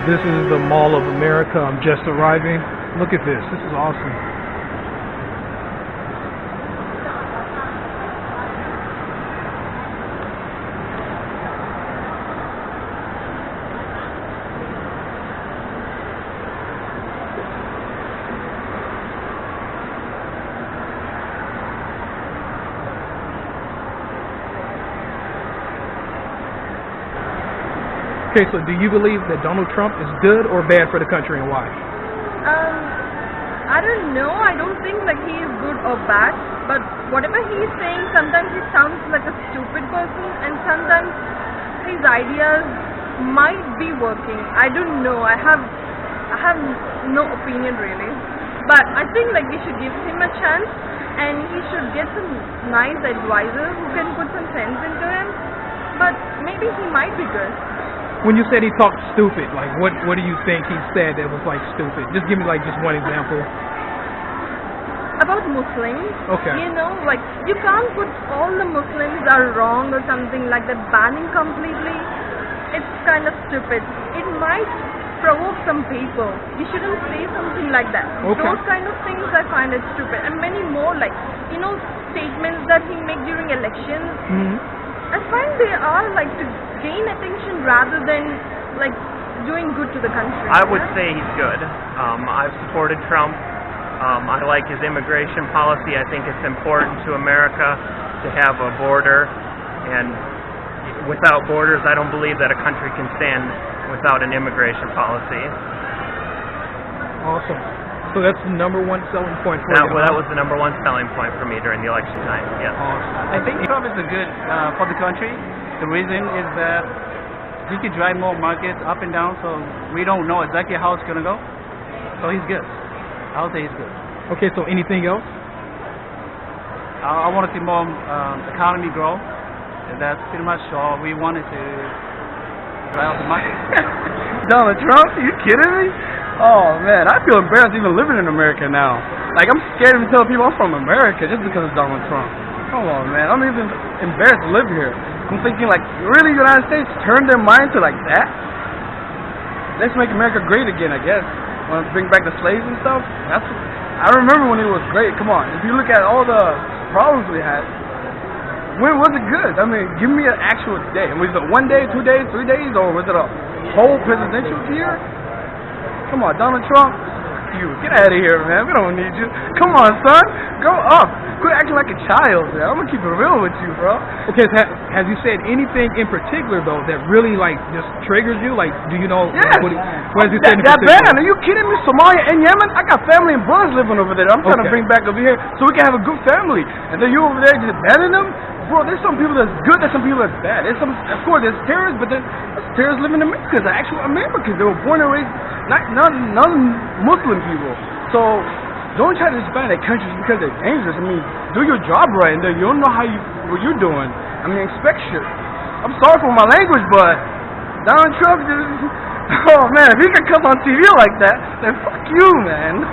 This is the Mall of America. I'm just arriving. Look at this. This is awesome. Okay, so do you believe that Donald Trump is good or bad for the country, and why? I don't know. I don't think like he is good or bad, but whatever he is saying, sometimes he sounds like a stupid person, and sometimes his ideas might be working. I don't know. I have no opinion really, but I think like we should give him a chance, and he should get some nice advisors who can put some sense into him. But maybe he might be good. When you said he talked stupid, like what do you think he said that was like stupid? Just give me like just one example. About Muslims. Okay. You know, like you can't put all the Muslims are wrong or something like that. Banning completely, it's kind of stupid. It might provoke some people. You shouldn't say something like that. Okay. Those kind of things I find it stupid. And many more like, you know, statements that he make during elections. Mm-hmm. I find they are like to gain attention rather than like doing good to the country. I would say he's good. I've supported Trump. I like his immigration policy. I think it's important to America to have a border, and without borders, I don't believe that a country can stand without an immigration policy. Awesome. So that's the number one selling point for you. That was the number one selling point for me during the election time, yes. Awesome. I think Trump is good for the country. The reason is that he can drive more markets up and down, so we don't know exactly how it's going to go. So he's good. I would say he's good. Okay, so anything else? I want to see more economy grow. And that's pretty much all we wanted to drive out the market. Donald Trump? Are you kidding me? Oh man, I feel embarrassed even living in America now. Like I'm scared to tell people I'm from America just because of Donald Trump. Come on, man. I'm even embarrassed to live here. I'm thinking like, really, the United States turned their mind to like that? Let's make America great again, I guess. Want to bring back the slaves and stuff? I remember when it was great. Come on. If you look at all the problems we had, when was it good? I mean, give me an actual day. Was it 1 day, 2 days, 3 days, or was it a whole presidential year? Come on, Donald Trump, you get out of here, man. We don't need you. Come on, son, grow up. Quit acting like a child, man. I'm gonna keep it real with you, bro. Okay, so has you said anything in particular though that really like just triggers you? Like, do you know? Yes. What has he said in that particular? ban? Are you kidding me? Somalia and Yemen? I got family and brothers living over there. I'm trying to bring back over here so we can have a good family. And then you over there just banning them? Bro, there's some people that's good, there's some people that's bad. There's some, of course, there's terrorists, but there's terrorists living in America. They're actual Americans. They were born and raised, not non-Muslim people. So don't try to disband their countries because they're dangerous. I mean, do your job right, and then you don't know what you're doing. I mean, expect shit. I'm sorry for my language, but Donald Trump oh man, if he can come on TV like that, then fuck you, man.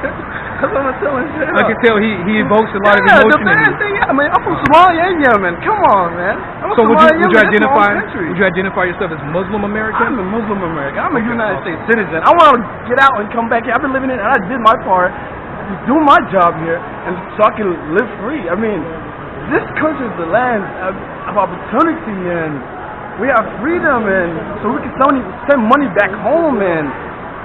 That's what I'm telling you. I can tell he evokes a lot of emotion. The bad thing, I mean, I'm from Somalia and Yemen. Come on, man. So would you identify yourself as Muslim American? I'm a Muslim American. I'm a United States citizen. I want to get out and come back here. I've been living in, and I did my part, do my job here, and so I can live free. I mean, this country is the land of opportunity, and we have freedom, and so we can send money back home, and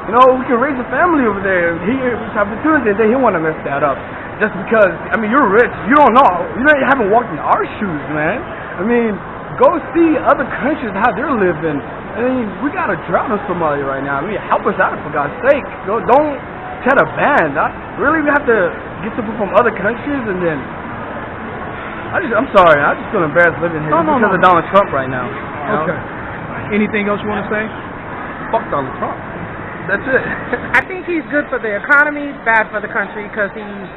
you know, we can raise a family over there. He has opportunity, and then he want to mess that up just because. I mean, you're rich. You don't know. You haven't walked in our shoes, man. I mean, go see other countries how they're living. I mean, we got a drought in Somalia right now. I mean, help us out for God's sake. Don't try to ban. Really, we have to get people from other countries, and then I'm sorry. I just feel embarrassed living here because of Donald Trump right now. You know? Okay. Anything else you want to say? Fuck Donald Trump. That's it. I think he's good for the economy, bad for the country because he's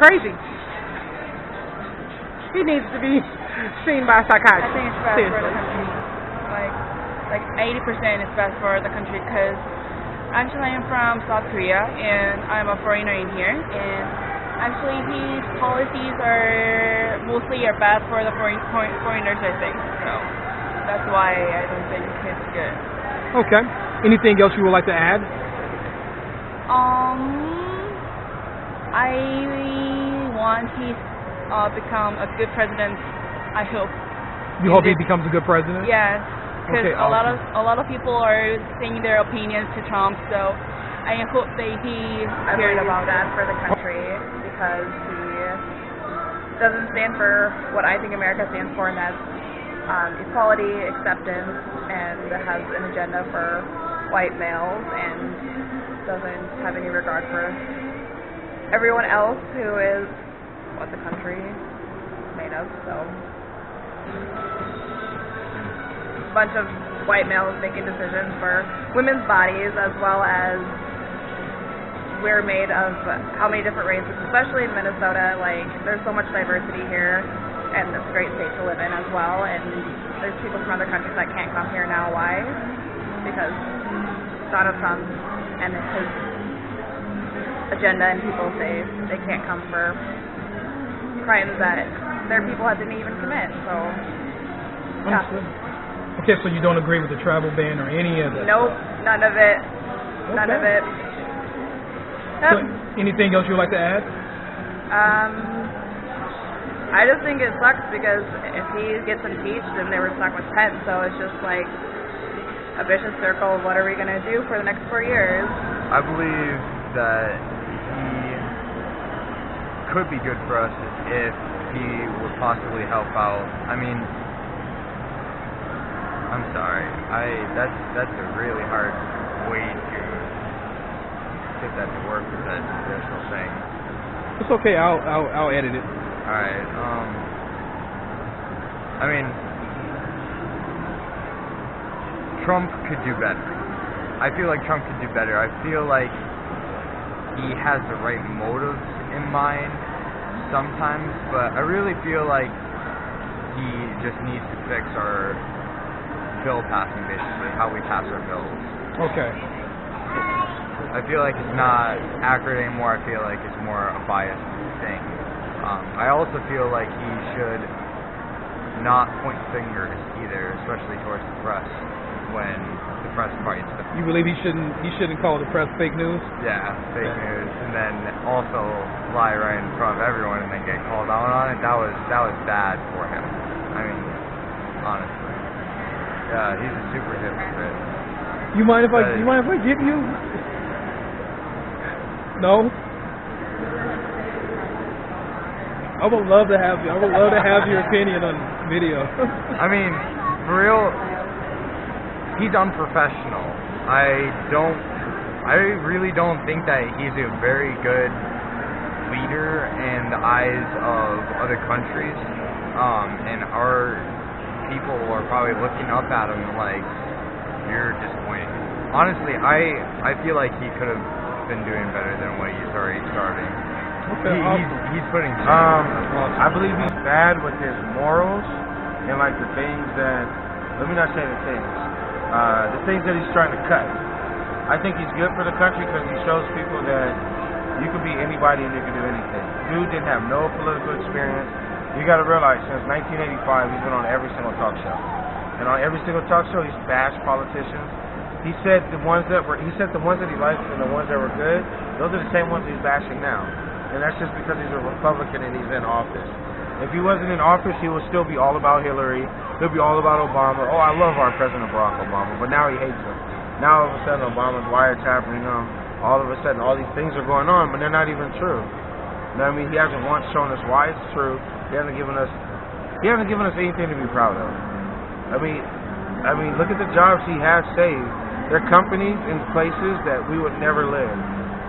crazy. He needs to be seen by a psychiatrist. I think it's bad for the country. Like 80% is bad for the country because actually I'm from South Korea and I'm a foreigner in here, and actually his policies are mostly bad for the foreigners, I think. So that's why I don't think it's good. Okay. Anything else you would like to add? I want he become a good president. I hope. You hope he becomes a good president? Yes, because Okay, a lot of people are saying their opinions to Trump. So I hope that he I heard believe about he's bad it. for the country because he doesn't stand for what I think America stands for, and that's equality, acceptance, and has an agenda for white males and doesn't have any regard for everyone else who is what the country is made of. So a bunch of white males making decisions for women's bodies, as well as we're made of how many different races, especially in Minnesota. Like, there's so much diversity here, and it's a great state to live in as well. And there's people from other countries that can't come here now. Why? Because Donald Trump and his agenda, and people say they can't come for crimes that their people didn't even commit. So, yeah. Understood. Okay, so you don't agree with the travel ban or any of that? Nope, none of it. None of Okay. it. So, anything else you would like to add? I just think it sucks because if he gets impeached, then they were stuck with Pence. So it's just like a vicious circle of what are we going to do for the next 4 years? I believe that he could be good for us if he would possibly help out. I mean, I'm sorry. That's a really hard way to get that to work with that traditional thing. It's okay. I'll edit it. All right. I mean, Trump could do better. I feel like Trump could do better. I feel like he has the right motives in mind sometimes, but I really feel like he just needs to fix our bill passing, basically, how we pass our bills. Okay. I feel like it's not accurate anymore. I feel like it's more a biased thing. I also feel like he should not point fingers either, especially towards the press when the press fights them. You believe he shouldn't call the press fake news? Yeah, fake news, and then also lie right in front of everyone and then get called out on it. That was bad for him. I mean, honestly, yeah, he's a super hypocrite. You mind if I give you? No. I would love to have your opinion on video. I mean, for real, he's unprofessional. I really don't think that he's a very good leader in the eyes of other countries. And our people are probably looking up at him like, you're disappointing. Honestly, I feel like he could have been doing better than what he's already starting. Okay, awesome. He's putting. I believe he's bad with his morals and like the things that. Let me not say the things that he's trying to cut. I think he's good for the country because he shows people that you can be anybody and you can do anything. Dude didn't have no political experience. You got to realize since 1985 he's been on every single talk show, and on every single talk show he's bashed politicians. He said the ones that he liked and the ones that were good, those are the same ones he's bashing now. And that's just because he's a Republican and he's in office. If he wasn't in office, he would still be all about Hillary. He'll be all about Obama. Oh, I love our President Barack Obama, but now he hates him. Now all of a sudden Obama's wiretapping him. All of a sudden all these things are going on, but they're not even true. You know what I mean? He hasn't once shown us why it's true. He hasn't given us anything to be proud of. I mean, look at the jobs he has saved. There are companies in places that we would never live.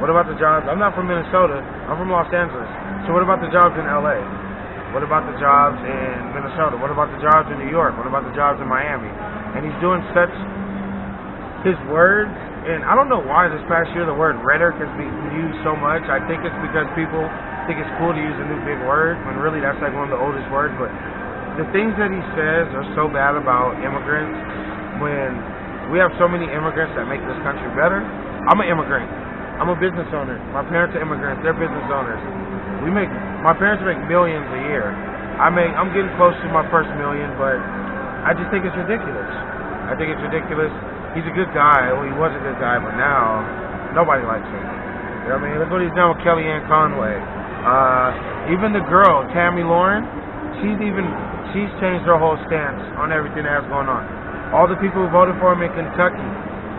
What about the jobs? I'm not from Minnesota. I'm from Los Angeles. So what about the jobs in LA? What about the jobs in Minnesota? What about the jobs in New York? What about the jobs in Miami? And he's doing his words, and I don't know why this past year the word rhetoric has been used so much. I think it's because people think it's cool to use a new big word, when really that's like one of the oldest words. But the things that he says are so bad about immigrants, when we have so many immigrants that make this country better. I'm an immigrant. I'm a business owner. My parents are immigrants. They're business owners. My parents make millions a year. I'm getting close to my first million, but I just think it's ridiculous. I think it's ridiculous he's a good guy. Well, he was a good guy, but now nobody likes him. You know what I mean? Look what he's done with Kellyanne Conway. Even the girl, Tammy Lauren, she's changed her whole stance on everything that's going on. All the people who voted for him in Kentucky.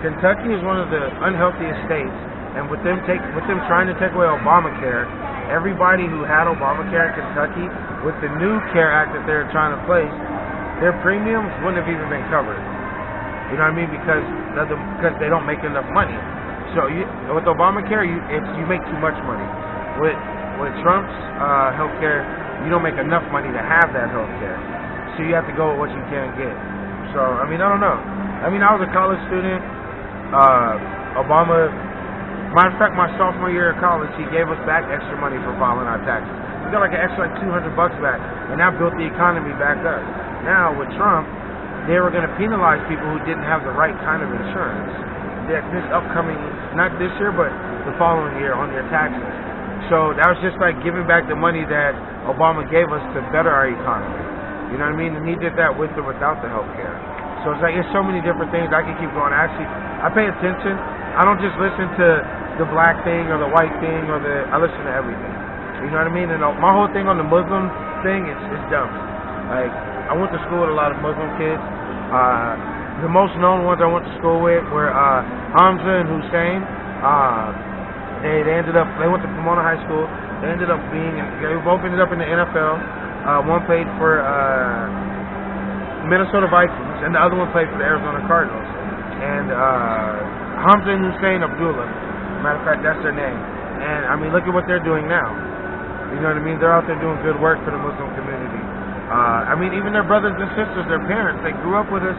Kentucky is one of the unhealthiest states, and with them trying to take away Obamacare, everybody who had Obamacare in Kentucky, with the new CARE Act that they're trying to place, their premiums wouldn't have even been covered. You know what I mean? Because they don't make enough money. So with Obamacare, you make too much money. With Trump's health care, you don't make enough money to have that health care. So you have to go with what you can get. So, I mean, I don't know. I mean, I was a college student. Obama, matter of fact, my sophomore year of college, he gave us back extra money for filing our taxes. We got like an extra $200 back, and that built the economy back up. Now, with Trump, they were going to penalize people who didn't have the right kind of insurance. That this upcoming, not this year, but the following year on their taxes. So that was just like giving back the money that Obama gave us to better our economy. You know what I mean? And he did that with or without the health care. So it's like, there's so many different things. I can keep going. Actually, I pay attention. I don't just listen to the black thing or the white thing I listen to everything. You know what I mean? And my whole thing on the Muslim thing, it's dumb. Like, I went to school with a lot of Muslim kids. The most known ones I went to school with were Hamza and Hussein. They went to Pomona High School. They both ended up in the NFL. One played for Minnesota Vikings, and the other one played for the Arizona Cardinals. And Hamza and Hussein Abdullah, matter of fact, that's their name. And I mean, look at what they're doing now. You know what I mean? They're out there doing good work for the Muslim community. I mean, even their brothers and sisters, their parents, they grew up with us.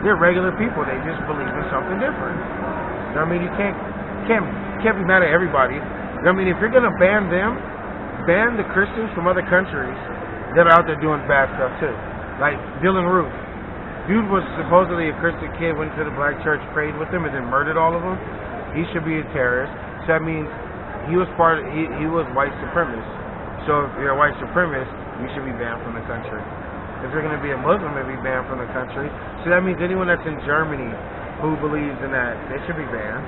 They're regular people. They just believe in something different. You know what I mean? You can't be mad at everybody. You know what I mean? If you're gonna ban them, ban the Christians from other countries that are out there doing bad stuff too. Like Dylan Roof. Dude was supposedly a Christian kid, went to the black church, prayed with them, and then murdered all of them. He should be a terrorist. So that means he was he was white supremacist. So if you're a white supremacist, you should be banned from the country. If you're going to be a Muslim, you'll be banned from the country. So that means anyone that's in Germany who believes in that, they should be banned.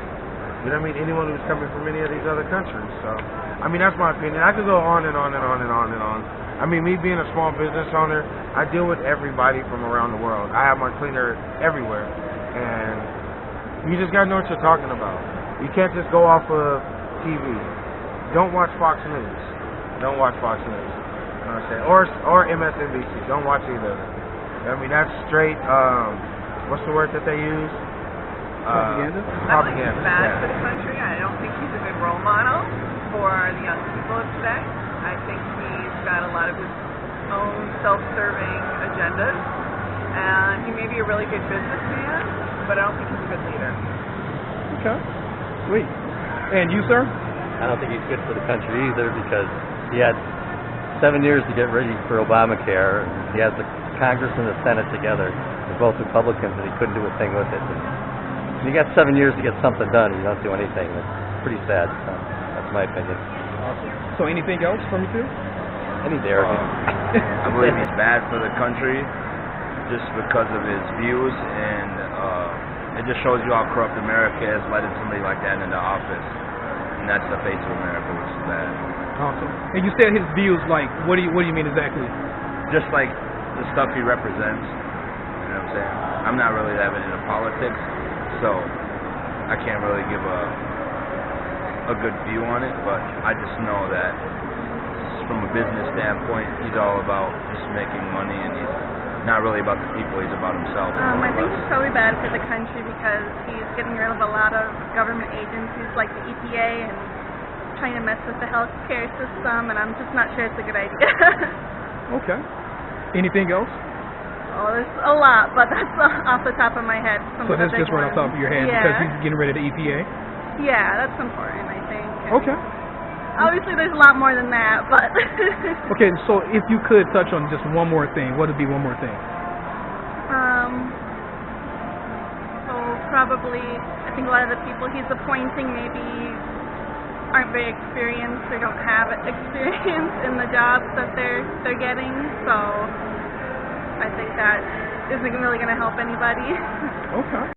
You know what I mean? Anyone who's coming from any of these other countries. So, I mean, that's my opinion. I could go on and on and on and on and on. I mean, me being a small business owner, I deal with everybody from around the world. I have my cleaner everywhere. And you just got to know what you're talking about. You can't just go off of TV. Don't watch Fox News. Don't watch Fox News. You know what I'm saying? Or MSNBC. Don't watch either. I mean, that's straight, what's the word that they use? Propaganda? I think he's bad for the country. I don't think he's a good role model for the young people of today. I think he's got a lot of his own self-serving agendas, and he may be a really good businessman, but I don't think he's a good leader. Okay. Sweet. And you, sir? I don't think he's good for the country either, because he had 7 years to get ready for Obamacare. He has the Congress and the Senate together. They're both Republicans, and he couldn't do a thing with it. And you got 7 years to get something done, and you don't do anything. It's pretty sad. So that's my opinion. Awesome. So anything else from you two? Any dare. I believe he's bad for the country just because of his views, and it just shows you how corrupt America is, letting somebody like that into office. And that's the face of America, which is bad. Awesome. And you said his views, like, what do you mean exactly? Just like the stuff he represents. You know what I'm saying? I'm not really that into politics, so I can't really give a good view on it, but I just know that from a business standpoint, he's all about just making money, and he's not really about the people, he's about himself. I think it's probably bad for the country because he's getting rid of a lot of government agencies like the EPA and trying to mess with the healthcare system, and I'm just not sure it's a good idea. Okay. Anything else? Oh, there's a lot, but that's off the top of my head. So that's just right off the top of your head because he's getting rid of the EPA? Yeah, that's important, I think. Okay. Obviously, there's a lot more than that, but... Okay, so if you could touch on just one more thing, what would be one more thing? So probably, I think a lot of the people he's appointing maybe aren't very experienced or don't have experience in the jobs that they're getting, so I think that isn't really going to help anybody. Okay.